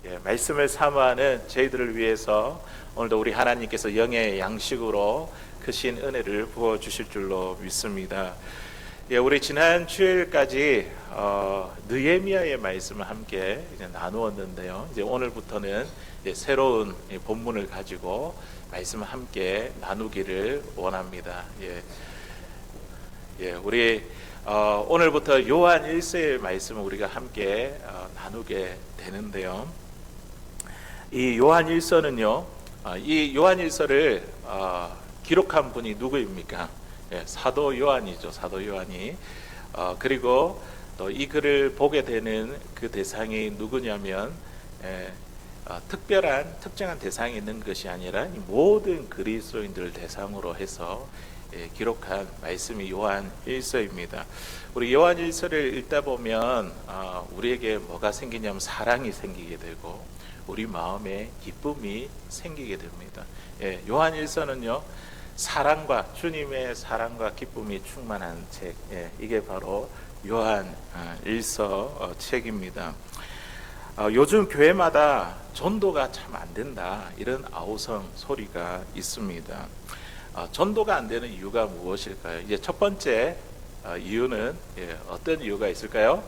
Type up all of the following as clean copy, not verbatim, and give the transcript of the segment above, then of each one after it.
말씀을 사모하는 저희들을 위해서 오늘도 우리 하나님께서 영의 양식으로 크신 은혜를 부어주실 줄로 믿습니다. 우리 지난 주일까지 느헤미야의 말씀을 함께 이제 나누었는데요. 이제 오늘부터는 이제 새로운 본문을 가지고 말씀을 함께 나누기를 원합니다. 우리 오늘부터 요한 1서의 말씀을 우리가 함께 나누게 되는데요. 이 요한 1서는요, 이 요한 1서를 기록한 분이 누구입니까? 사도 요한이죠. 사도 요한이. 그리고 또 이 글을 보게 되는 그 대상이 누구냐면 특정한 대상이 있는 것이 아니라 모든 그리스도인들을 대상으로 해서 기록한 말씀이 요한 1서입니다. 우리 요한 1서를 읽다 보면 우리에게 뭐가 생기냐면 사랑이 생기게 되고 우리 마음에 기쁨이 생기게 됩니다. 요한 1서는요, 사랑과 주님의 사랑과 기쁨이 충만한 책, 이게 바로 요한 1서 책입니다. 요즘 교회마다 전도가 참 안 된다, 이런 아우성 소리가 있습니다. 전도가 안 되는 이유가 무엇일까요? 이제 첫 번째 이유는 어떤 이유가 있을까요?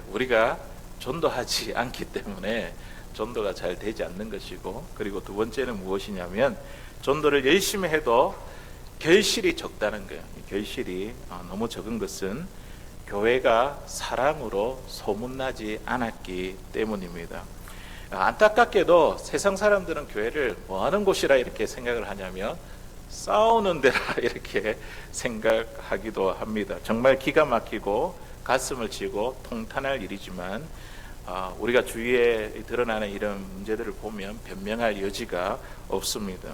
우리가 전도하지 않기 때문에 전도가 잘 되지 않는 것이고, 그리고 두 번째는 무엇이냐면 전도를 열심히 해도 결실이 적다는 거예요. 결실이 너무 적은 것은 교회가 사랑으로 소문나지 않았기 때문입니다. 안타깝게도 세상 사람들은 교회를 뭐 하는 곳이라 이렇게 생각을 하냐면 싸우는 데라 이렇게 생각하기도 합니다. 정말 기가 막히고 가슴을 치고 통탄할 일이지만 우리가 주위에 드러나는 이런 문제들을 보면 변명할 여지가 없습니다.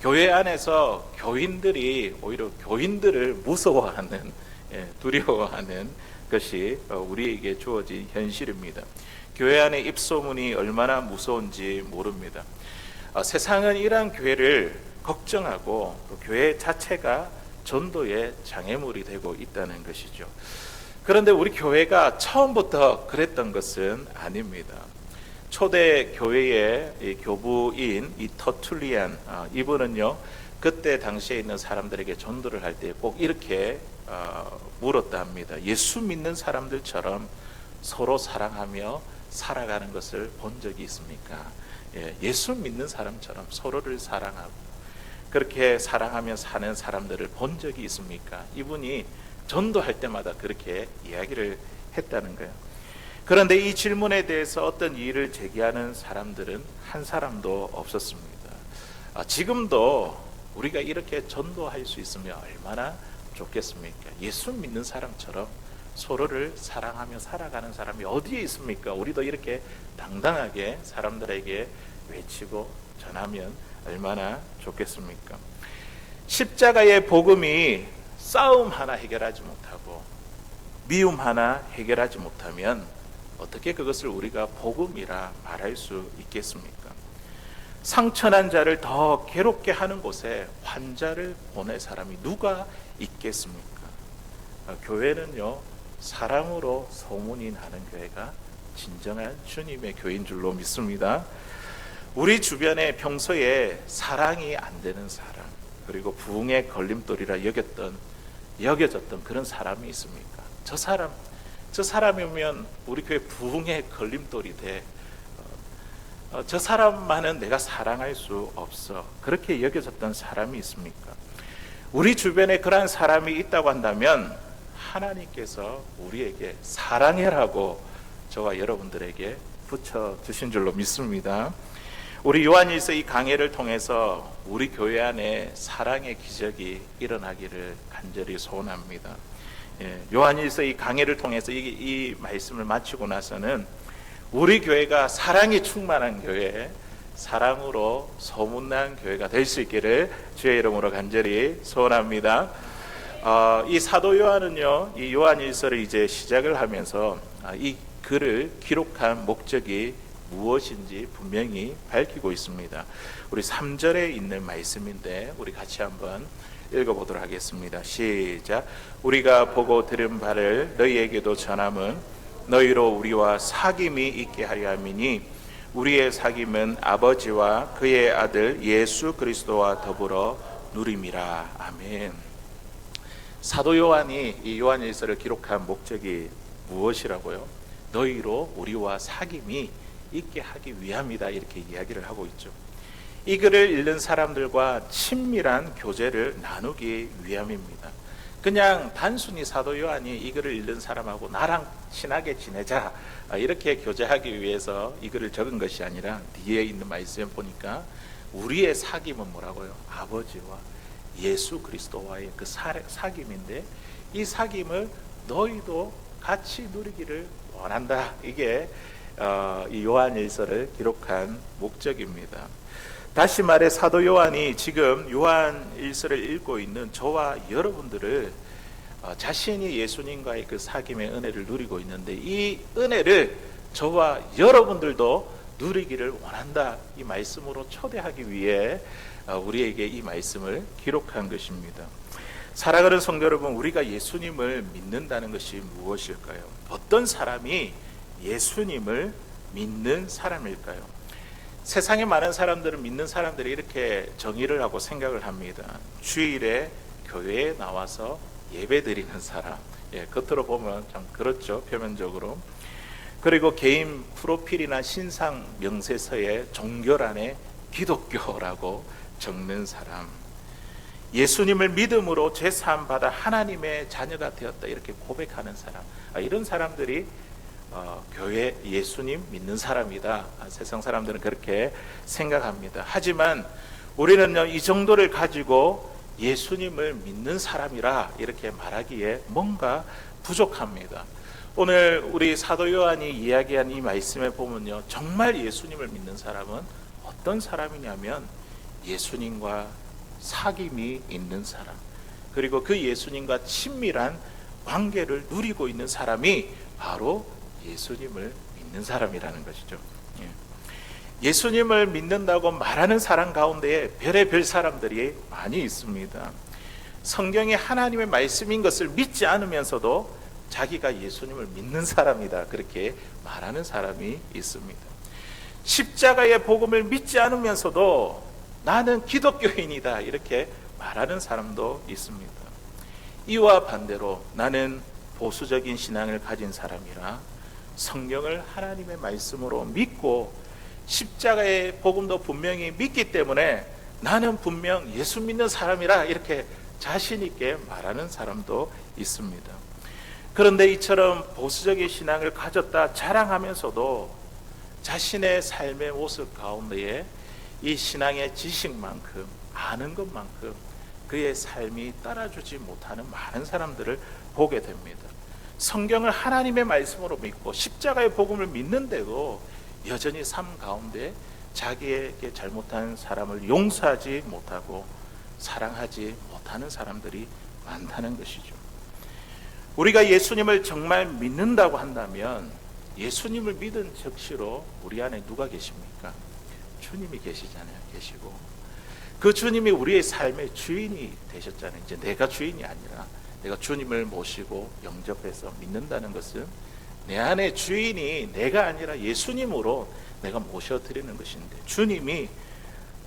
교회 안에서 교인들이 오히려 교인들을 무서워하는, 두려워하는 것이 우리에게 주어진 현실입니다. 교회 안의 입소문이 얼마나 무서운지 모릅니다. 세상은 이러한 교회를 걱정하고 또 교회 자체가 전도의 장애물이 되고 있다는 것이죠. 그런데 우리 교회가 처음부터 그랬던 것은 아닙니다. 초대 교회의 이 교부인 이 터툴리안, 이분은요, 그때 당시에 있는 사람들에게 전도를 할 때 꼭 이렇게 물었다 합니다. 예수 믿는 사람들처럼 서로 사랑하며 살아가는 것을 본 적이 있습니까? 예수 믿는 사람처럼 서로를 사랑하고 그렇게 사랑하며 사는 사람들을 본 적이 있습니까? 이분이 전도할 때마다 그렇게 이야기를 했다는 거예요. 그런데 이 질문에 대해서 어떤 이의를 제기하는 사람들은 한 사람도 없었습니다. 지금도 우리가 이렇게 전도할 수 있으면 얼마나 좋겠습니까? 예수 믿는 사람처럼 서로를 사랑하며 살아가는 사람이 어디에 있습니까? 우리도 이렇게 당당하게 사람들에게 외치고 전하면 얼마나 좋겠습니까? 십자가의 복음이 싸움 하나 해결하지 못하고 미움 하나 해결하지 못하면 어떻게 그것을 우리가 복음이라 말할 수 있겠습니까? 상처난 자를 더 괴롭게 하는 곳에 환자를 보낼 사람이 누가 있겠습니까? 교회는요, 사랑으로 소문이 나는 교회가 진정한 주님의 교회인 줄로 믿습니다. 우리 주변에 평소에 사랑이 안 되는 사람, 그리고 부흥의 걸림돌이라 여겨졌던 그런 사람이 있습니까? 저 사람이면 우리 교회 부흥의 걸림돌이 돼. 저 사람만은 내가 사랑할 수 없어. 그렇게 여겨졌던 사람이 있습니까? 우리 주변에 그러한 사람이 있다고 한다면 하나님께서 우리에게 사랑해라고 저와 여러분들에게 붙여주신 줄로 믿습니다. 우리 요한일서 이 강해를 통해서 우리 교회 안에 사랑의 기적이 일어나기를 간절히 소원합니다. 요한일서 이 강해를 통해서 이 말씀을 마치고 나서는 우리 교회가 사랑이 충만한 교회, 사랑으로 소문난 교회가 될 수 있기를 주의 이름으로 간절히 소원합니다. 이 사도 요한은요, 이 요한일서를 이제 시작을 하면서 이 글을 기록한 목적이 무엇인지 분명히 밝히고 있습니다. 우리 3절에 있는 말씀인데 우리 같이 한번 읽어보도록 하겠습니다. 시작. 우리가 보고 들은 바를 너희에게도 전함은 너희로 우리와 사귐이 있게 하려 함이니 우리의 사귐은 아버지와 그의 아들 예수 그리스도와 더불어 누림이라. 아멘. 사도 요한이 이 요한일서를 기록한 목적이 무엇이라고요? 너희로 우리와 사귐이 있게 하기 위함이다, 이렇게 이야기를 하고 있죠. 이 글을 읽는 사람들과 친밀한 교제를 나누기 위함입니다. 그냥 단순히 사도 요한이 이 글을 읽는 사람하고 나랑 친하게 지내자, 이렇게 교제하기 위해서 이 글을 적은 것이 아니라 뒤에 있는 말씀에 보니까 우리의 사귐은 뭐라고요? 아버지와 예수 그리스도와의 그 사귐인데, 이 사귐을 너희도 같이 누리기를 원한다. 이게 이 요한일서를 기록한 목적입니다. 다시 말해 사도 요한이 지금 요한일서를 읽고 있는 저와 여러분들을 자신이 예수님과의 그 사귐의 은혜를 누리고 있는데, 이 은혜를 저와 여러분들도 누리기를 원한다, 이 말씀으로 초대하기 위해 우리에게 이 말씀을 기록한 것입니다. 사랑하는 성도 여러분, 우리가 예수님을 믿는다는 것이 무엇일까요? 어떤 사람이 예수님을 믿는 사람일까요? 세상에 많은 사람들은 믿는 사람들이 이렇게 정의를 하고 생각을 합니다. 주일에 교회에 나와서 예배 드리는 사람, 겉으로 보면 참 그렇죠, 표면적으로. 그리고 개인 프로필이나 신상 명세서에 종교란에 기독교라고 적는 사람, 예수님을 믿음으로 죄사함 받아 하나님의 자녀가 되었다, 이렇게 고백하는 사람, 이런 사람들이 교회 예수님 믿는 사람이다. 세상 사람들은 그렇게 생각합니다. 하지만 우리는요, 이 정도를 가지고 예수님을 믿는 사람이라 이렇게 말하기에 뭔가 부족합니다. 오늘 우리 사도 요한이 이야기한 이 말씀에 보면요, 정말 예수님을 믿는 사람은 어떤 사람이냐면 예수님과 사귐이 있는 사람, 그리고 그 예수님과 친밀한 관계를 누리고 있는 사람이 바로 예수님을 믿는 사람이라는 것이죠. 예수님을 믿는다고 말하는 사람 가운데에 별의별 사람들이 많이 있습니다. 성경이 하나님의 말씀인 것을 믿지 않으면서도 자기가 예수님을 믿는 사람이다, 그렇게 말하는 사람이 있습니다. 십자가의 복음을 믿지 않으면서도 나는 기독교인이다, 이렇게 말하는 사람도 있습니다. 이와 반대로 나는 보수적인 신앙을 가진 사람이라 성경을 하나님의 말씀으로 믿고 십자가의 복음도 분명히 믿기 때문에 나는 분명 예수 믿는 사람이라 이렇게 자신 있게 말하는 사람도 있습니다. 그런데 이처럼 보수적인 신앙을 가졌다 자랑하면서도 자신의 삶의 모습 가운데에 이 신앙의 지식만큼, 아는 것만큼 그의 삶이 따라주지 못하는 많은 사람들을 보게 됩니다. 성경을 하나님의 말씀으로 믿고 십자가의 복음을 믿는데도 여전히 삶 가운데 자기에게 잘못한 사람을 용서하지 못하고 사랑하지 못하는 사람들이 많다는 것이죠. 우리가 예수님을 정말 믿는다고 한다면 예수님을 믿은 즉시로 우리 안에 누가 계십니까? 주님이 계시잖아요. 계시고 그 주님이 우리의 삶의 주인이 되셨잖아요. 이제 내가 주인이 아니라 내가 주님을 모시고 영접해서 믿는다는 것은 내 안에 주인이 내가 아니라 예수님으로 내가 모셔드리는 것인데, 주님이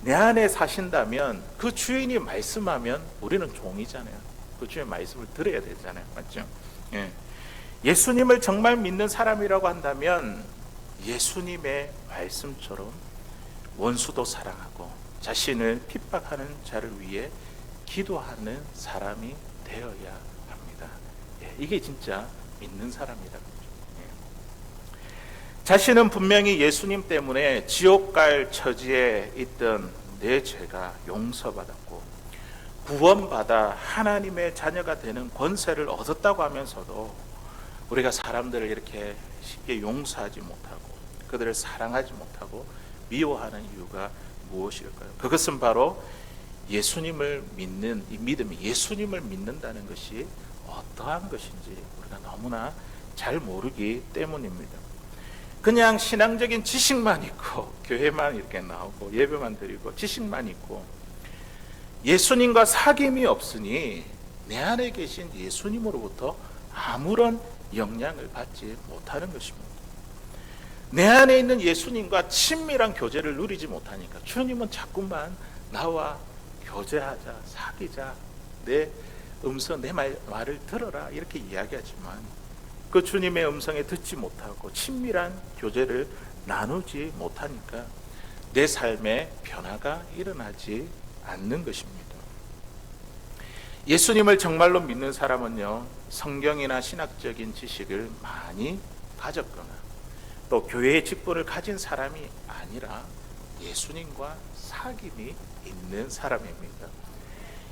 내 안에 사신다면 그 주인이 말씀하면 우리는 종이잖아요. 그 주의 말씀을 들어야 되잖아요. 맞죠? 예수님을 정말 믿는 사람이라고 한다면 예수님의 말씀처럼 원수도 사랑하고 자신을 핍박하는 자를 위해 기도하는 사람이 되어야 합니다. 이게 진짜 믿는 사람이라는 거죠. 자신은 분명히 예수님 때문에 지옥 갈 처지에 있던 내 죄가 용서받았고 구원받아 하나님의 자녀가 되는 권세를 얻었다고 하면서도 우리가 사람들을 이렇게 쉽게 용서하지 못하고 그들을 사랑하지 못하고 미워하는 이유가 무엇일까요? 그것은 바로 예수님을 믿는 이 믿음이, 예수님을 믿는다는 것이 어떠한 것인지 우리가 너무나 잘 모르기 때문입니다. 그냥 신앙적인 지식만 있고 교회만 이렇게 나오고 예배만 드리고 지식만 있고 예수님과 사귐이 없으니 내 안에 계신 예수님으로부터 아무런 영향을 받지 못하는 것입니다. 내 안에 있는 예수님과 친밀한 교제를 누리지 못하니까 주님은 자꾸만 나와 교제하자, 사귀자, 내 음성, 내 말을 들어라 이렇게 이야기하지만 그 주님의 음성에 듣지 못하고 친밀한 교제를 나누지 못하니까 내 삶에 변화가 일어나지 않는 것입니다. 예수님을 정말로 믿는 사람은요, 성경이나 신학적인 지식을 많이 가졌거나 또 교회의 직분을 가진 사람이 아니라 예수님과 사귐이 있는 사람입니다.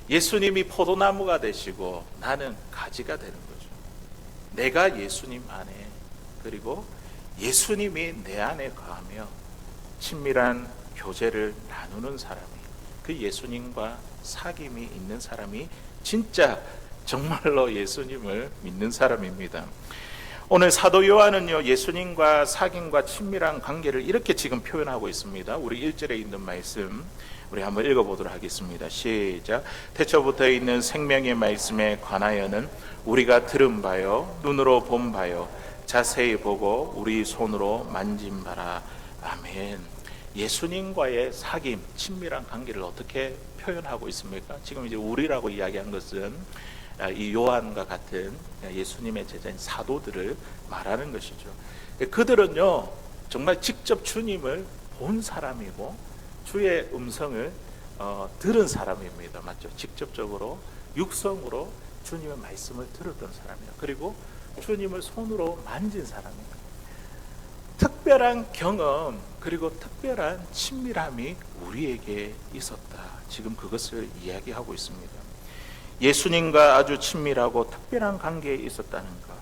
예수님이 포도나무가 되시고 나는 가지가 되는 거죠. 내가 예수님 안에, 그리고 예수님이 내 안에 거하며 친밀한 교제를 나누는 사람이, 그 예수님과 사귐이 있는 사람이 진짜 정말로 예수님을 믿는 사람입니다. 오늘 사도 요한은요, 예수님과 사귐과 친밀한 관계를 이렇게 지금 표현하고 있습니다. 우리 1절에 있는 말씀 우리 한번 읽어보도록 하겠습니다. 시작. 태초부터 있는 생명의 말씀에 관하여는 우리가 들은 바요, 눈으로 본 바요, 자세히 보고 우리 손으로 만진 바라. 아멘. 예수님과의 사귐, 친밀한 관계를 어떻게 표현하고 있습니까? 지금 이제 우리라고 이야기한 것은 이 요한과 같은 예수님의 제자인 사도들을 말하는 것이죠. 그들은요, 정말 직접 주님을 본 사람이고 주의 음성을 들은 사람입니다. 맞죠? 직접적으로 육성으로 주님의 말씀을 들었던 사람이에요. 그리고 주님을 손으로 만진 사람이에요. 특별한 경험, 그리고 특별한 친밀함이 우리에게 있었다. 지금 그것을 이야기하고 있습니다. 예수님과 아주 친밀하고 특별한 관계에 있었다는 것.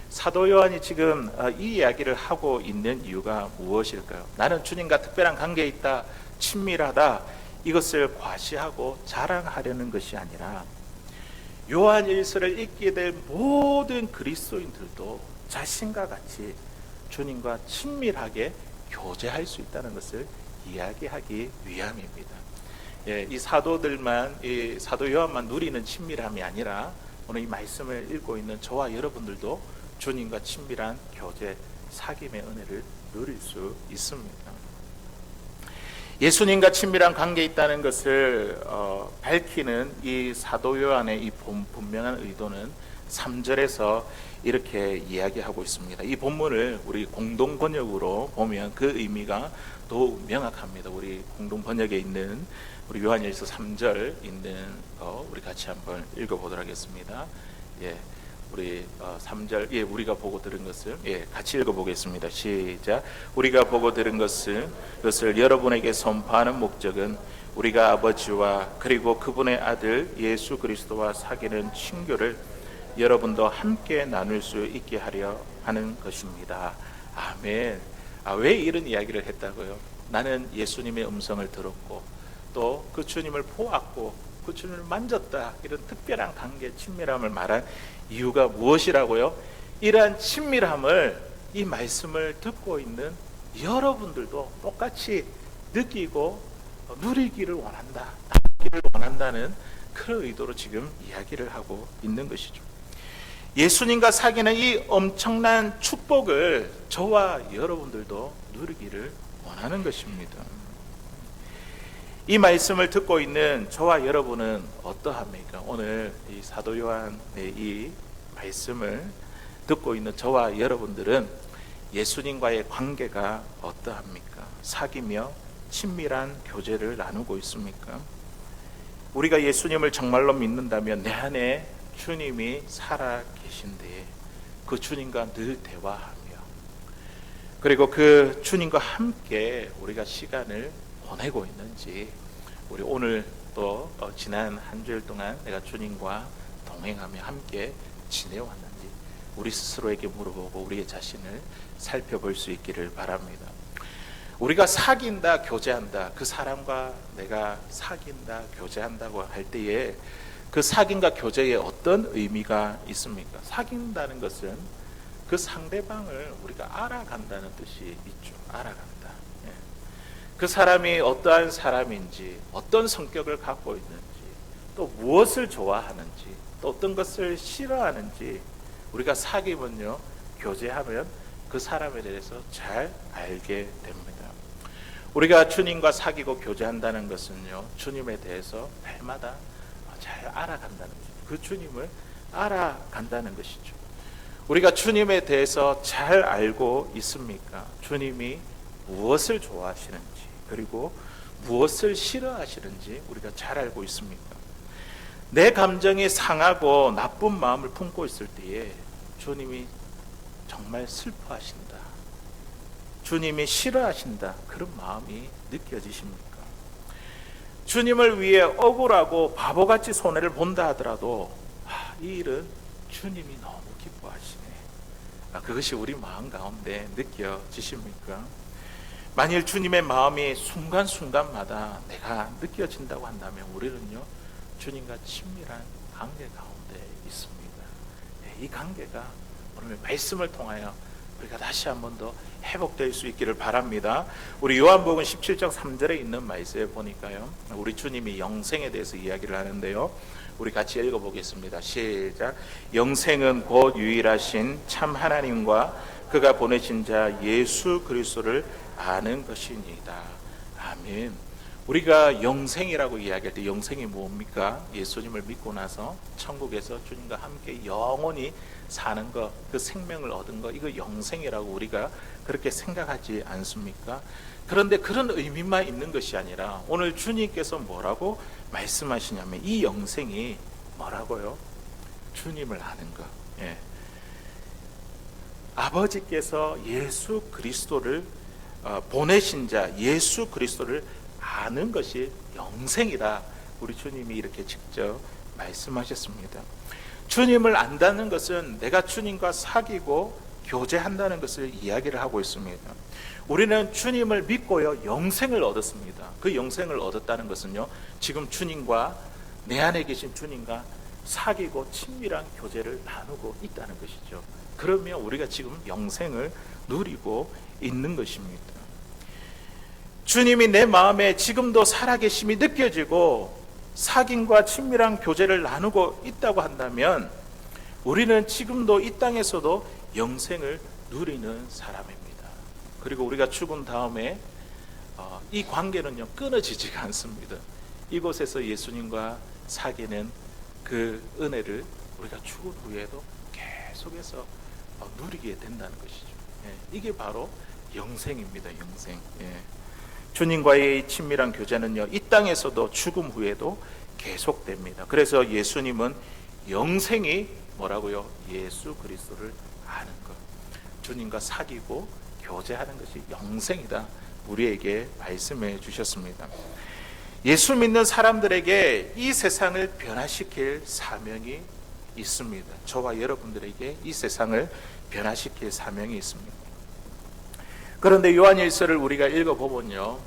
사도 요한이 지금 이 이야기를 하고 있는 이유가 무엇일까요? 나는 주님과 특별한 관계에 있다, 친밀하다, 이것을 과시하고 자랑하려는 것이 아니라 요한 일서를 읽게 될 모든 그리스도인들도 자신과 같이 주님과 친밀하게 교제할 수 있다는 것을 이야기하기 위함입니다. 이 사도들만, 이 사도 요한만 누리는 친밀함이 아니라 오늘 이 말씀을 읽고 있는 저와 여러분들도 주님과 친밀한 교제, 사귐의 은혜를 누릴 수 있습니다. 예수님과 친밀한 관계에 있다는 것을 밝히는 이 사도 요한의 이 분명한 의도는 3절에서 이렇게 이야기하고 있습니다. 이 본문을 우리 공동 번역으로 보면 그 의미가 더욱 명확합니다. 우리 공동 번역에 있는 우리 요한일서 3절 있는 거 우리 같이 한번 읽어보도록 하겠습니다. 우리 3절, 우리가 보고 들은 것을 같이 읽어보겠습니다. 시작. 우리가 보고 들은 그것을 여러분에게 선포하는 목적은 우리가 아버지와 그리고 그분의 아들 예수 그리스도와 사귀는 친교를 여러분도 함께 나눌 수 있게 하려 하는 것입니다. 아멘. 왜 이런 이야기를 했다고요? 나는 예수님의 음성을 들었고 또 그 주님을 보았고 그 주님을 만졌다, 이런 특별한 관계, 친밀함을 말한 이유가 무엇이라고요? 이러한 친밀함을, 이 말씀을 듣고 있는 여러분들도 똑같이 느끼고 누리기를 원한다, 나기를 원한다는 그런 의도로 지금 이야기를 하고 있는 것이죠. 예수님과 사귀는 이 엄청난 축복을 저와 여러분들도 누리기를 원하는 것입니다. 이 말씀을 듣고 있는 저와 여러분은 어떠합니까? 오늘 이 사도 요한의 이 말씀을 듣고 있는 저와 여러분들은 예수님과의 관계가 어떠합니까? 사귀며 친밀한 교제를 나누고 있습니까? 우리가 예수님을 정말로 믿는다면 내 안에 주님이 살아 계신데 그 주님과 늘 대화하며, 그리고 그 주님과 함께 우리가 시간을 보내고 있는지, 우리 오늘 또 지난 한 주일 동안 내가 주님과 동행하며 함께 지내왔는지 우리 스스로에게 물어보고 우리의 자신을 살펴볼 수 있기를 바랍니다. 우리가 사귄다, 교제한다, 그 사람과 내가 사귄다, 교제한다고 할 때에 그 사귐과 교제에 어떤 의미가 있습니까? 사귄다는 것은 그 상대방을 우리가 알아간다는 뜻이 있죠. 알아간다. 그 사람이 어떠한 사람인지, 어떤 성격을 갖고 있는지, 또 무엇을 좋아하는지, 또 어떤 것을 싫어하는지 우리가 사귀면요, 교제하면 그 사람에 대해서 잘 알게 됩니다. 우리가 주님과 사귀고 교제한다는 것은요, 주님에 대해서 날마다 잘 알아간다는 것이죠. 그 주님을 알아간다는 것이죠. 우리가 주님에 대해서 잘 알고 있습니까? 주님이 무엇을 좋아하시는지, 그리고 무엇을 싫어하시는지 우리가 잘 알고 있습니까? 내 감정이 상하고 나쁜 마음을 품고 있을 때에 주님이 정말 슬퍼하신다, 주님이 싫어하신다, 그런 마음이 느껴지십니까? 주님을 위해 억울하고 바보같이 손해를 본다 하더라도 이 일은 주님이 너무 기뻐하시네, 그것이 우리 마음 가운데 느껴지십니까? 만일 주님의 마음이 순간순간마다 내가 느껴진다고 한다면 우리는요, 주님과 친밀한 관계 가운데 있습니다. 이 관계가 오늘 말씀을 통하여 우리가 다시 한 번 더 회복될 수 있기를 바랍니다. 우리 요한복음 17장 3절에 있는 말씀에 보니까요, 우리 주님이 영생에 대해서 이야기를 하는데요, 우리 같이 읽어보겠습니다. 시작. 영생은 곧 유일하신 참 하나님과 그가 보내신 자 예수 그리스도를 아는 것이니이다. 아멘. 우리가 영생이라고 이야기할 때 영생이 뭡니까? 예수님을 믿고 나서 천국에서 주님과 함께 영원히 사는 것, 그 생명을 얻은 것, 이거 영생이라고 우리가 그렇게 생각하지 않습니까? 그런데 그런 의미만 있는 것이 아니라 오늘 주님께서 뭐라고 말씀하시냐면 이 영생이 뭐라고요? 주님을 아는 것. 예. 아버지께서 예수 그리스도를 보내신 자 예수 그리스도를 아는 것이 영생이다, 우리 주님이 이렇게 직접 말씀하셨습니다. 주님을 안다는 것은 내가 주님과 사귀고 교제한다는 것을 이야기를 하고 있습니다. 우리는 주님을 믿고요, 영생을 얻었습니다. 그 영생을 얻었다는 것은요, 지금 주님과, 내 안에 계신 주님과 사귀고 친밀한 교제를 나누고 있다는 것이죠. 그러면 우리가 지금 영생을 누리고 있는 것입니다. 주님이 내 마음에 지금도 살아계심이 느껴지고 사귐과 친밀한 교제를 나누고 있다고 한다면 우리는 지금도 이 땅에서도 영생을 누리는 사람입니다. 그리고 우리가 죽은 다음에 이 관계는요, 끊어지지가 않습니다. 이곳에서 예수님과 사귀는 그 은혜를 우리가 죽은 후에도 계속해서 누리게 된다는 것이죠. 이게 바로 영생입니다. 영생. 주님과의 친밀한 교제는요, 이 땅에서도 죽음 후에도 계속됩니다. 그래서 예수님은 영생이 뭐라고요? 예수 그리스도를 아는 것, 주님과 사귀고 교제하는 것이 영생이다, 우리에게 말씀해 주셨습니다. 예수 믿는 사람들에게 이 세상을 변화시킬 사명이 있습니다. 저와 여러분들에게 이 세상을 변화시킬 사명이 있습니다. 그런데 요한일서를 우리가 읽어보면요,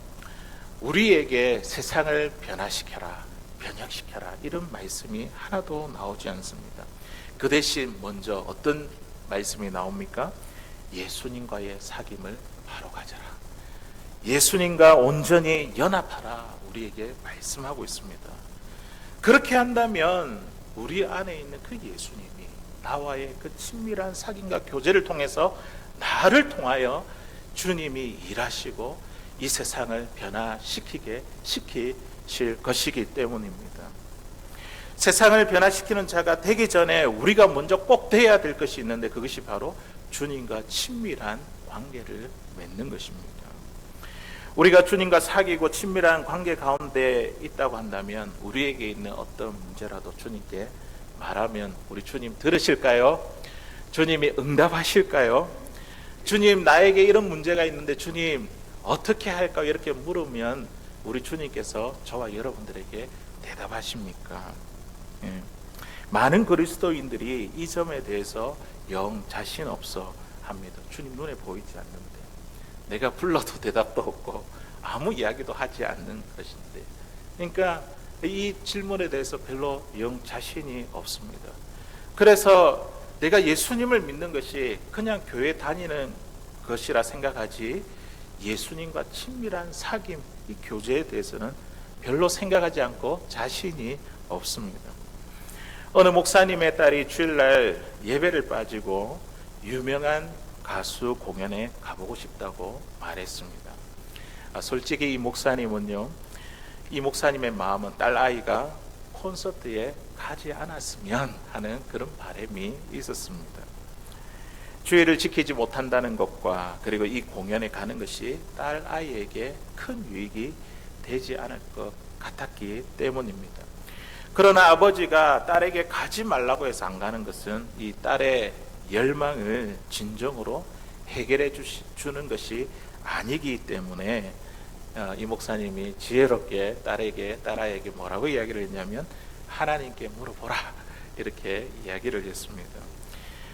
우리에게 세상을 변화시켜라, 변혁시켜라, 이런 말씀이 하나도 나오지 않습니다. 그 대신 먼저 어떤 말씀이 나옵니까? 예수님과의 사귐을 바로 가져라, 예수님과 온전히 연합하라, 우리에게 말씀하고 있습니다. 그렇게 한다면 우리 안에 있는 그 예수님이 나와의 그 친밀한 사귐과 교제를 통해서 나를 통하여 주님이 일하시고 이 세상을 변화시키게 시키실 것이기 때문입니다. 세상을 변화시키는 자가 되기 전에 우리가 먼저 꼭 돼야 될 것이 있는데 그것이 바로 주님과 친밀한 관계를 맺는 것입니다. 우리가 주님과 사귀고 친밀한 관계 가운데 있다고 한다면 우리에게 있는 어떤 문제라도 주님께 말하면 우리 주님 들으실까요? 주님이 응답하실까요? 주님, 나에게 이런 문제가 있는데 주님 어떻게 할까요? 이렇게 물으면 우리 주님께서 저와 여러분들에게 대답하십니까? 많은 그리스도인들이 이 점에 대해서 영 자신 없어 합니다. 주님 눈에 보이지 않는데, 내가 불러도 대답도 없고 아무 이야기도 하지 않는 것인데, 그러니까 이 질문에 대해서 별로 영 자신이 없습니다. 그래서 내가 예수님을 믿는 것이 그냥 교회 다니는 것이라 생각하지 예수님과 친밀한 사귐, 이 교제에 대해서는 별로 생각하지 않고 자신이 없습니다. 어느 목사님의 딸이 주일날 예배를 빠지고 유명한 가수 공연에 가보고 싶다고 말했습니다. 솔직히 이 목사님은요, 이 목사님의 마음은 딸 아이가 콘서트에 가지 않았으면 하는 그런 바람이 있었습니다. 주의를 지키지 못한다는 것과 그리고 이 공연에 가는 것이 딸 아이에게 큰 유익이 되지 않을 것 같았기 때문입니다. 그러나 아버지가 딸에게 가지 말라고 해서 안 가는 것은 이 딸의 열망을 진정으로 해결해 주는 것이 아니기 때문에 이 목사님이 지혜롭게 딸아이에게 뭐라고 이야기를 했냐면 하나님께 물어보라, 이렇게 이야기를 했습니다.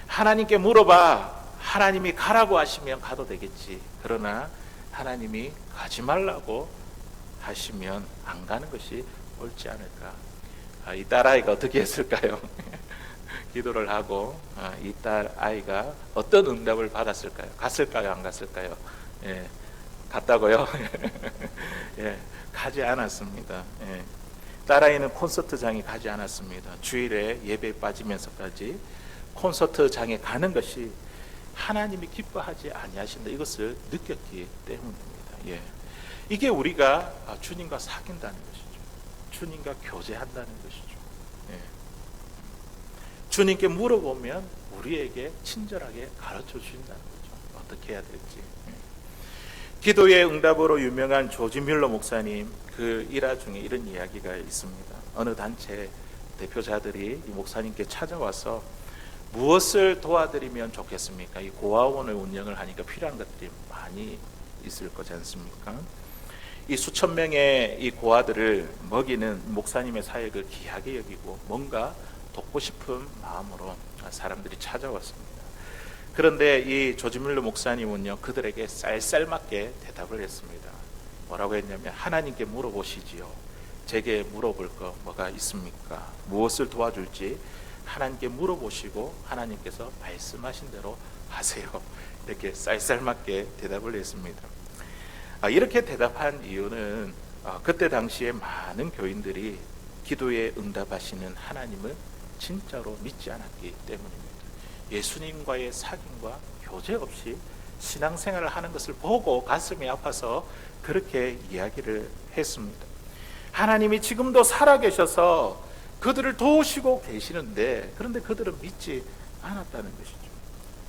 하나님께 물어봐. 하나님이 가라고 하시면 가도 되겠지. 그러나 하나님이 가지 말라고 하시면 안 가는 것이 옳지 않을까. 이 딸아이가 어떻게 했을까요? 기도를 하고 이 딸아이가 어떤 응답을 받았을까요? 갔을까요? 안 갔을까요? 예, 갔다고요? 예, 가지 않았습니다. 예. 딸아이는 콘서트장에 가지 않았습니다. 주일에 예배에 빠지면서까지 콘서트장에 가는 것이 하나님이 기뻐하지 아니하신다, 이것을 느꼈기 때문입니다. 예. 이게 우리가 주님과 사귄다는 것이죠. 주님과 교제한다는 것이죠. 예. 주님께 물어보면 우리에게 친절하게 가르쳐 주신다는 거죠. 어떻게 해야 될지. 예. 기도의 응답으로 유명한 조지 뮬러 목사님 그 일화 중에 이런 이야기가 있습니다. 어느 단체 대표자들이 이 목사님께 찾아와서 무엇을 도와드리면 좋겠습니까? 이 고아원을 운영을 하니까 필요한 것들이 많이 있을 거지 않습니까? 이 수천 명의 이 고아들을 먹이는 목사님의 사역을 귀하게 여기고 뭔가 돕고 싶은 마음으로 사람들이 찾아왔습니다. 그런데 이 조지 뮬러 목사님은요, 그들에게 쌀쌀맞게 대답을 했습니다. 뭐라고 했냐면 하나님께 물어보시지요. 제게 물어볼 거 뭐가 있습니까? 무엇을 도와줄지 하나님께 물어보시고 하나님께서 말씀하신 대로 하세요. 이렇게 쌀쌀맞게 대답을 했습니다. 이렇게 대답한 이유는 그때 당시에 많은 교인들이 기도에 응답하시는 하나님을 진짜로 믿지 않았기 때문입니다. 예수님과의 사귐과 교제 없이 신앙생활을 하는 것을 보고 가슴이 아파서 그렇게 이야기를 했습니다. 하나님이 지금도 살아계셔서 그들을 도우시고 계시는데, 그런데 그들은 믿지 않았다는 것이죠.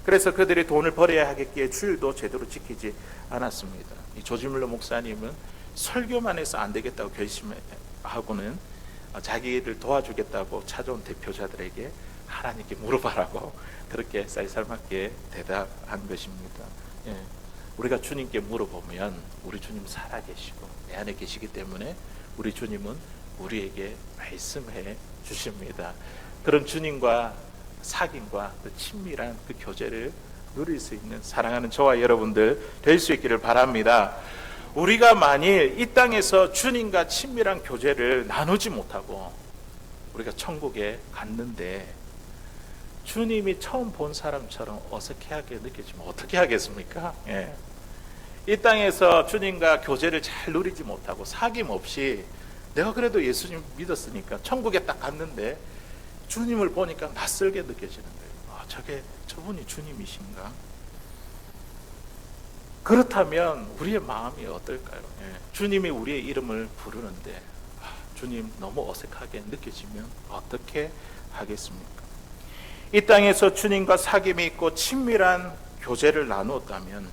그래서 그들이 돈을 벌어야 하겠기에 주일도 제대로 지키지 않았습니다. 이 조지 뮬러 목사님은 설교만 해서 안 되겠다고 결심하고는 자기를 도와주겠다고 찾아온 대표자들에게 하나님께 물어봐라고 그렇게 쌀쌀맞게 대답한 것입니다. 예. 우리가 주님께 물어보면 우리 주님 살아계시고 내 안에 계시기 때문에 우리 주님은 우리에게 말씀해 주십니다. 그런 주님과 사귐과 그 친밀한 그 교제를 누릴 수 있는 사랑하는 저와 여러분들 될 수 있기를 바랍니다. 우리가 만일 이 땅에서 주님과 친밀한 교제를 나누지 못하고 우리가 천국에 갔는데 주님이 처음 본 사람처럼 어색하게 느껴지면 어떻게 하겠습니까? 예. 이 땅에서 주님과 교제를 잘 누리지 못하고 사귐 없이 내가 그래도 예수님 믿었으니까 천국에 딱 갔는데 주님을 보니까 낯설게 느껴지는 거예요. 저분이 주님이신가? 그렇다면 우리의 마음이 어떨까요? 예. 주님이 우리의 이름을 부르는데 주님 너무 어색하게 느껴지면 어떻게 하겠습니까? 이 땅에서 주님과 사귐이 있고 친밀한 교제를 나누었다면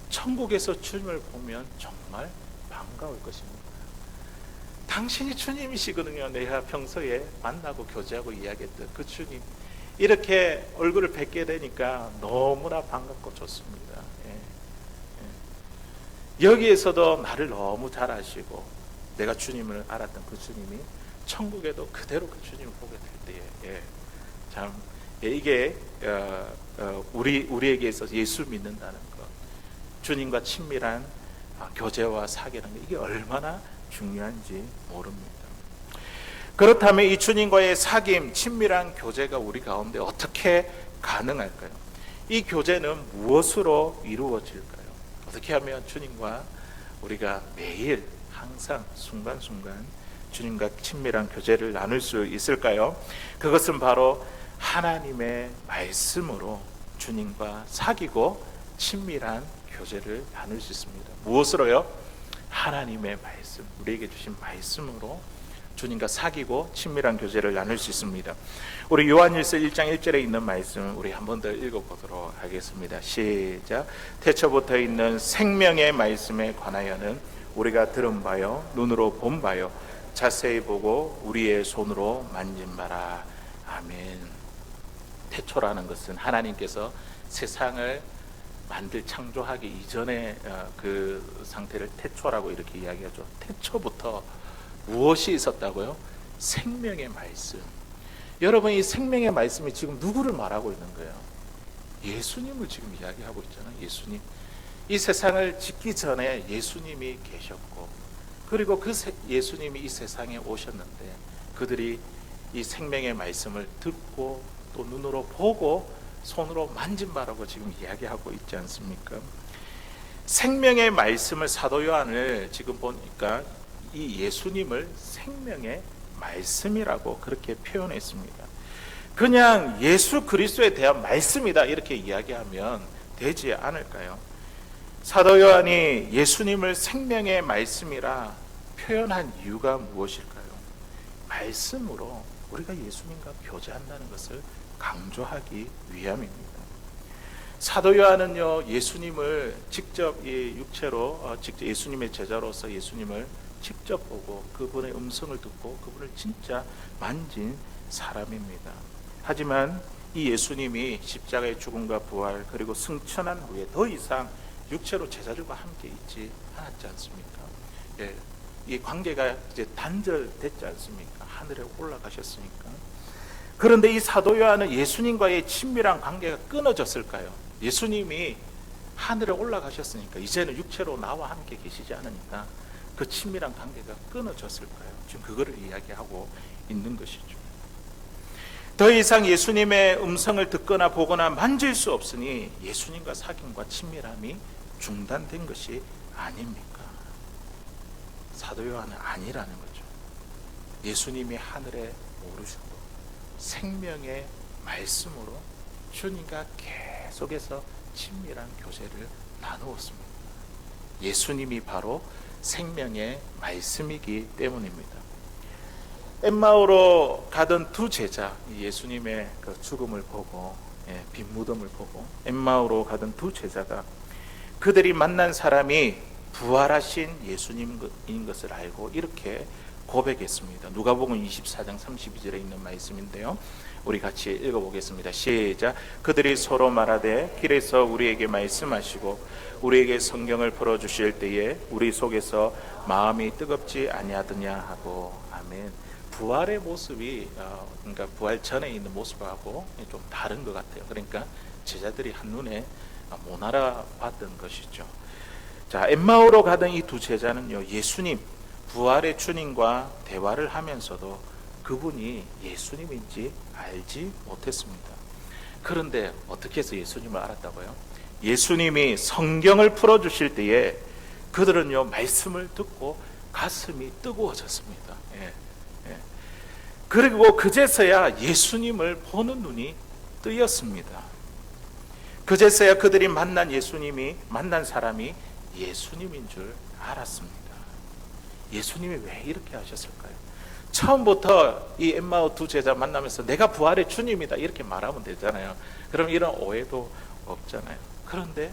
천국에서 주님을 보면 정말 반가울 것입니다. 당신이 주님이시거든요. 내가 평소에 만나고 교제하고 이야기했던 그 주님, 이렇게 얼굴을 뵙게 되니까 너무나 반갑고 좋습니다. 예. 예. 여기에서도 나를 너무 잘 아시고 내가 주님을 알았던 그 주님이 천국에도 그대로 그 주님을 보게 될 때에 참 이게 우리에게 있어서 예수 믿는다는 것, 주님과 친밀한 교제와 사귐은 이게 얼마나 중요한지 모릅니다. 그렇다면 이 주님과의 사귐, 친밀한 교제가 우리 가운데 어떻게 가능할까요? 이 교제는 무엇으로 이루어질까요? 어떻게 하면 주님과 우리가 매일 항상 순간순간 주님과 친밀한 교제를 나눌 수 있을까요? 그것은 바로 하나님의 말씀으로 주님과 사귀고 친밀한 교제를 나눌 수 있습니다. 무엇으로요? 하나님의 말씀, 우리에게 주신 말씀으로 주님과 사귀고 친밀한 교제를 나눌 수 있습니다. 우리 요한일서 1장 1절에 있는 말씀 우리 한 번 더 읽어보도록 하겠습니다. 시작. 태초부터 있는 생명의 말씀에 관하여는 우리가 들은 바요 눈으로 본 바요 자세히 보고 우리의 손으로 만진 바라. 아멘. 태초라는 것은 하나님께서 세상을 창조하기 이전의 그 상태를 태초라고 이렇게 이야기하죠. 태초부터 무엇이 있었다고요? 생명의 말씀. 여러분, 이 생명의 말씀이 지금 누구를 말하고 있는 거예요? 예수님을 지금 이야기하고 있잖아요. 예수님. 이 세상을 짓기 전에 예수님이 계셨고, 그리고 그 예수님이 이 세상에 오셨는데 그들이 이 생명의 말씀을 듣고 또 눈으로 보고 손으로 만진 바라고 지금 이야기하고 있지 않습니까? 생명의 말씀을 사도 요한을 지금 보니까 이 예수님을 생명의 말씀이라고 그렇게 표현했습니다. 그냥 예수 그리스도에 대한 말씀이다 이렇게 이야기하면 되지 않을까요? 사도 요한이 예수님을 생명의 말씀이라 표현한 이유가 무엇일까요? 말씀으로 우리가 예수님과 교제한다는 것을 강조하기 위함입니다. 사도 요한은요, 예수님을 직접 육체로 직접 예수님의 제자로서 예수님을 직접 보고 그분의 음성을 듣고 그분을 진짜 만진 사람입니다. 하지만 이 예수님이 십자가의 죽음과 부활 그리고 승천한 후에 더 이상 육체로 제자들과 함께 있지 않았지 않습니까? 예, 이 관계가 이제 단절됐지 않습니까? 하늘에 올라가셨으니까. 그런데 이 사도 요한은 예수님과의 친밀한 관계가 끊어졌을까요? 예수님이 하늘에 올라가셨으니까 이제는 육체로 나와 함께 계시지 않으니까 그 친밀한 관계가 끊어졌을까요? 지금 그거를 이야기하고 있는 것이죠. 더 이상 예수님의 음성을 듣거나 보거나 만질 수 없으니 예수님과 사귐과 친밀함이 중단된 것이 아닙니까? 사도 요한은 아니라는 거죠. 예수님이 하늘에 오르시고 생명의 말씀으로 주님과 계속해서 친밀한 교제를 나누었습니다. 예수님이 바로 생명의 말씀이기 때문입니다. 엠마오로 가던 두 제자, 예수님의 그 죽음을 보고 빈 무덤을 보고 엠마오로 가던 두 제자가 그들이 만난 사람이 부활하신 예수님인 것을 알고 이렇게 고백했습니다. 누가복음 24장 32절에 있는 말씀인데요. 우리 같이 읽어보겠습니다. 시작. 그들이 서로 말하되 길에서 우리에게 말씀하시고 우리에게 성경을 풀어주실 때에 우리 속에서 마음이 뜨겁지 아니하더냐 하고. 아멘. 부활의 모습이 그러니까 부활 전에 있는 모습하고 좀 다른 것 같아요. 그러니까 제자들이 한눈에 못 알아봤던 것이죠. 자, 엠마오로 가던 이 두 제자는요, 예수님 부활의 주님과 대화를 하면서도 그분이 예수님인지 알지 못했습니다. 그런데 어떻게 해서 예수님을 알았다고요? 예수님이 성경을 풀어주실 때에 그들은요, 말씀을 듣고 가슴이 뜨거워졌습니다. 그리고 그제서야 예수님을 보는 눈이 뜨였습니다. 그제서야 그들이 만난 사람이 예수님인 줄 알았습니다. 예수님이 왜 이렇게 하셨을까요? 처음부터 이 엠마오 두 제자 만나면서 내가 부활의 주님이다 이렇게 말하면 되잖아요. 그럼 이런 오해도 없잖아요. 그런데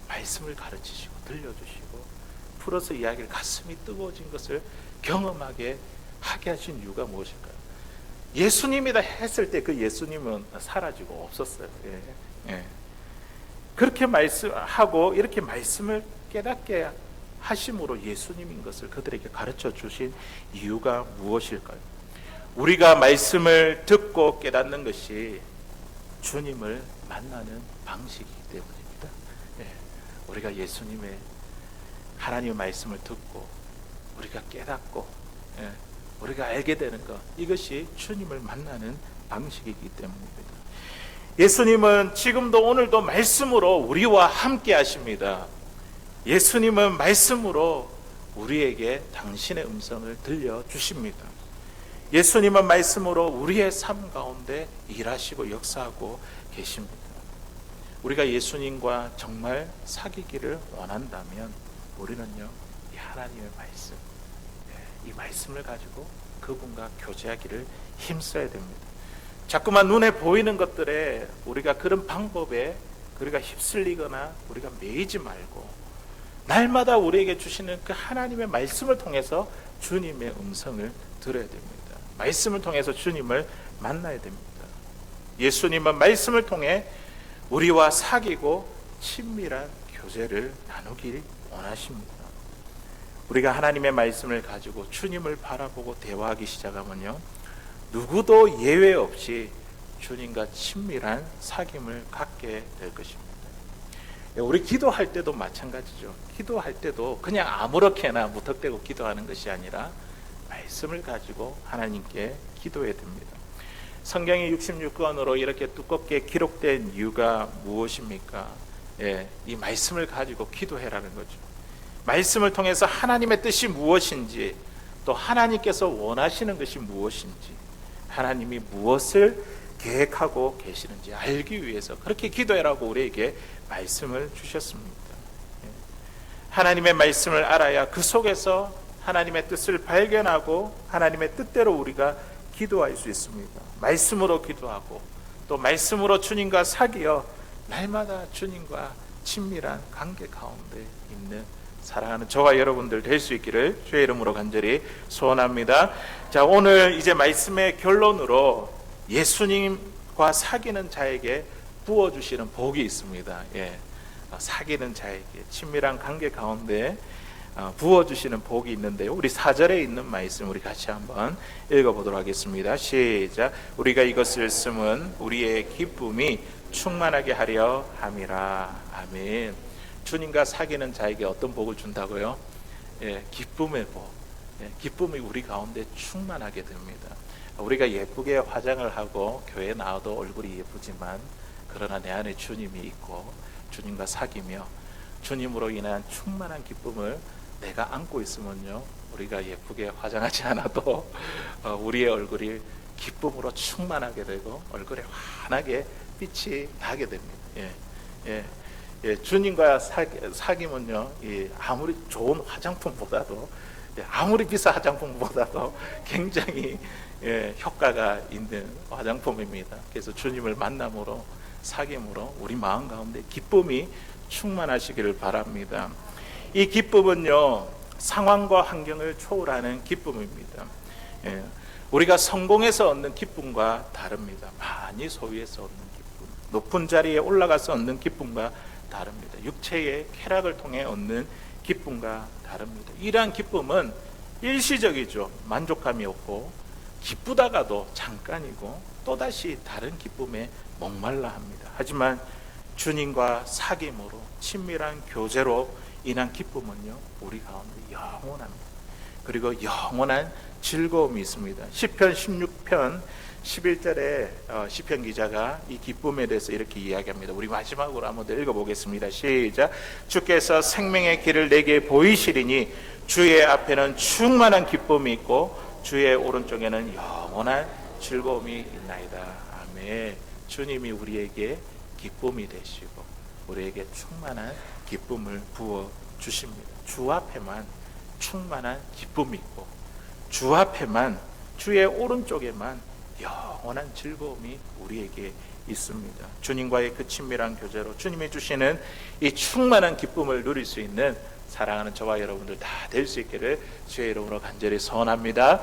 말씀을 가르치시고 들려주시고 풀어서 이야기를 가슴이 뜨거워진 것을 경험하게 하게 하신 이유가 무엇일까요? 예수님이다 했을 때 그 예수님은 사라지고 없었어요. 그렇게 말씀하고 이렇게 말씀을 깨닫게 하심으로 예수님인 것을 그들에게 가르쳐 주신 이유가 무엇일까요? 우리가 말씀을 듣고 깨닫는 것이 주님을 만나는 방식이기 때문입니다. 우리가 예수님의 하나님의 말씀을 듣고 우리가 깨닫고 우리가 알게 되는 것, 이것이 주님을 만나는 방식이기 때문입니다. 예수님은 지금도 오늘도 말씀으로 우리와 함께 하십니다. 예수님은 말씀으로 우리에게 당신의 음성을 들려주십니다. 예수님은 말씀으로 우리의 삶 가운데 일하시고 역사하고 계십니다. 우리가 예수님과 정말 사귀기를 원한다면 우리는요, 이 하나님의 말씀, 이 말씀을 가지고 그분과 교제하기를 힘써야 됩니다. 자꾸만 눈에 보이는 것들에 우리가 그런 방법에 우리가 휩쓸리거나 우리가 매이지 말고 날마다 우리에게 주시는 그 하나님의 말씀을 통해서 주님의 음성을 들어야 됩니다. 말씀을 통해서 주님을 만나야 됩니다. 예수님은 말씀을 통해 우리와 사귀고 친밀한 교제를 나누길 원하십니다. 우리가 하나님의 말씀을 가지고 주님을 바라보고 대화하기 시작하면요, 누구도 예외 없이 주님과 친밀한 사귐을 갖게 될 것입니다. 우리 기도할 때도 마찬가지죠. 기도할 때도 그냥 아무렇게나 무턱대고 기도하는 것이 아니라 말씀을 가지고 하나님께 기도해야 됩니다. 성경이 66권으로 이렇게 두껍게 기록된 이유가 무엇입니까? 이 말씀을 가지고 기도해라는 거죠. 말씀을 통해서 하나님의 뜻이 무엇인지, 또 하나님께서 원하시는 것이 무엇인지, 하나님이 무엇을 계획하고 계시는지 알기 위해서 그렇게 기도해라고 우리에게 말씀을 주셨습니다. 하나님의 말씀을 알아야 그 속에서 하나님의 뜻을 발견하고 하나님의 뜻대로 우리가 기도할 수 있습니다. 말씀으로 기도하고 또 말씀으로 주님과 사귀어 날마다 주님과 친밀한 관계 가운데 있는 사랑하는 저와 여러분들 될 수 있기를 주의 이름으로 간절히 소원합니다. 자, 오늘 이제 말씀의 결론으로 예수님과 사귀는 자에게 부어주시는 복이 있습니다. 사귀는 자에게 친밀한 관계 가운데 부어주시는 복이 있는데요, 우리 4절에 있는 말씀 우리 같이 한번 읽어보도록 하겠습니다. 시작. 우리가 이것을 쓰면 우리의 기쁨이 충만하게 하려 함이라. 아멘. 주님과 사귀는 자에게 어떤 복을 준다고요? 기쁨의 복. 기쁨이 우리 가운데 충만하게 됩니다. 우리가 예쁘게 화장을 하고 교회에 나와도 얼굴이 예쁘지만 그러나 내 안에 주님이 있고 주님과 사귀며 주님으로 인한 충만한 기쁨을 내가 안고 있으면요, 우리가 예쁘게 화장하지 않아도 우리의 얼굴이 기쁨으로 충만하게 되고 얼굴에 환하게 빛이 나게 됩니다. 주님과 사귀면요, 아무리 좋은 화장품보다도, 아무리 비싼 화장품보다도 굉장히 효과가 있는 화장품입니다. 그래서 주님을 만남으로 사귐으로 우리 마음 가운데 기쁨이 충만하시기를 바랍니다. 이 기쁨은요, 상황과 환경을 초월하는 기쁨입니다. 우리가 성공해서 얻는 기쁨과 다릅니다. 많이 소유해서 얻는 기쁨, 높은 자리에 올라가서 얻는 기쁨과 다릅니다. 육체의 쾌락을 통해 얻는 기쁨과 다릅니다. 이러한 기쁨은 일시적이죠. 만족감이 없고 기쁘다가도 잠깐이고 또다시 다른 기쁨에 목말라 합니다. 하지만 주님과 사귐으로 친밀한 교제로 인한 기쁨은요, 우리 가운데 영원합니다. 그리고 영원한 즐거움이 있습니다. 시편 16편 11절에 시편 기자가 이 기쁨에 대해서 이렇게 이야기합니다. 우리 마지막으로 한번 더 읽어보겠습니다. 시작. 주께서 생명의 길을 내게 보이시리니 주의 앞에는 충만한 기쁨이 있고 주의 오른쪽에는 영원한 즐거움이 있나이다. 아멘. 주님이 우리에게 기쁨이 되시고 우리에게 충만한 기쁨을 부어 주십니다. 주 앞에만 충만한 기쁨이 있고 주 앞에만, 주의 오른쪽에만 영원한 즐거움이 우리에게 있습니다. 주님과의 그 친밀한 교제로 주님이 주시는 이 충만한 기쁨을 누릴 수 있는 사랑하는 저와 여러분들 다 될 수 있기를 주의 이름으로 간절히 소원합니다.